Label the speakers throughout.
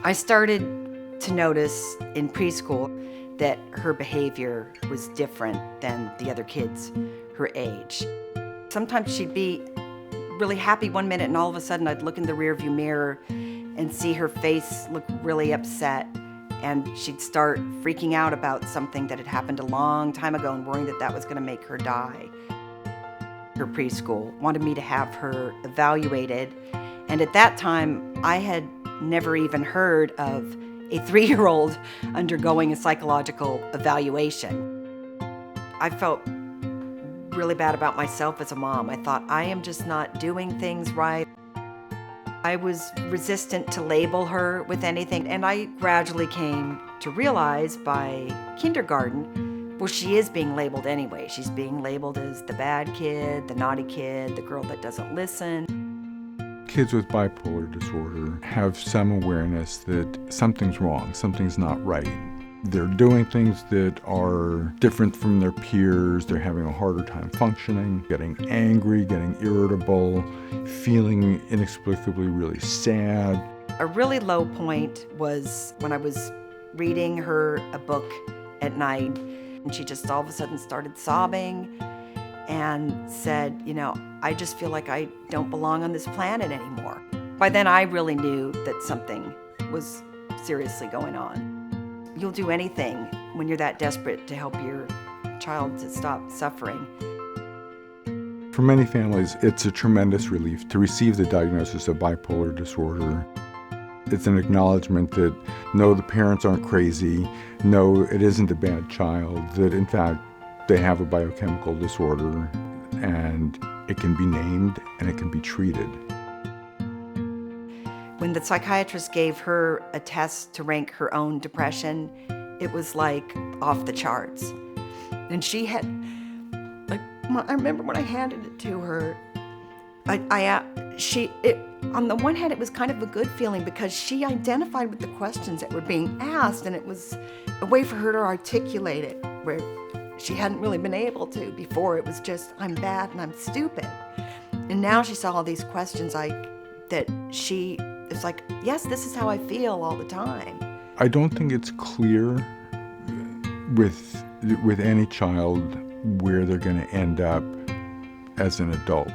Speaker 1: I started to notice in preschool that her behavior was different than the other kids her age. Sometimes she'd be really happy one minute and all of a sudden I'd look in the rearview mirror and see her face look really upset, and she'd start freaking out about something that had happened a long time ago and worrying that that was going to make her die. Her preschool wanted me to have her evaluated, and at that time I had never even heard of a 3-year-old undergoing a psychological evaluation. I felt really bad about myself as a mom. I thought, I am just not doing things right. I was resistant to label her with anything, and I gradually came to realize by kindergarten, well, she is being labeled anyway. She's being labeled as the bad kid, the naughty kid, the girl that doesn't listen.
Speaker 2: Kids with bipolar disorder have some awareness that something's wrong, something's not right. They're doing things that are different from their peers. They're having a harder time functioning, getting angry, getting irritable, feeling inexplicably really sad.
Speaker 1: A really low point was when I was reading her a book at night, and she just all of a sudden started sobbing and said, I just feel like I don't belong on this planet anymore. By then I really knew that something was seriously going on. You'll do anything when you're that desperate to help your child to stop suffering.
Speaker 2: For many families, it's a tremendous relief to receive the diagnosis of bipolar disorder. It's an acknowledgement that no, the parents aren't crazy, no, it isn't a bad child, that in fact they have a biochemical disorder and it can be named and it can be treated.
Speaker 1: When the psychiatrist gave her a test to rank her own depression, it was like off the charts. And she had, I remember when I handed it to her, on the one hand, it was kind of a good feeling because she identified with the questions that were being asked, and it was a way for her to articulate it where she hadn't really been able to before. It was just, I'm bad and I'm stupid. And now she saw all these questions it's like, yes, this is how I feel all the time.
Speaker 2: I don't think it's clear with any child where they're going to end up as an adult.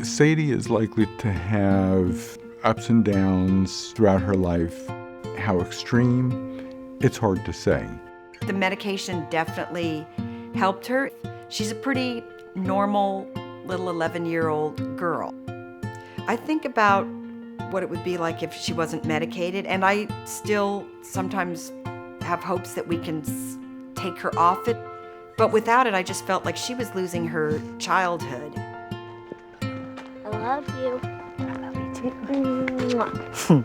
Speaker 2: Sadie is likely to have ups and downs throughout her life. How extreme, it's hard to say.
Speaker 1: The medication definitely helped her. She's a pretty normal little 11-year-old girl. I think about what it would be like if she wasn't medicated, and I still sometimes have hopes that we can take her off it. But without it, I just felt like she was losing her childhood.
Speaker 3: I love you. I love you too.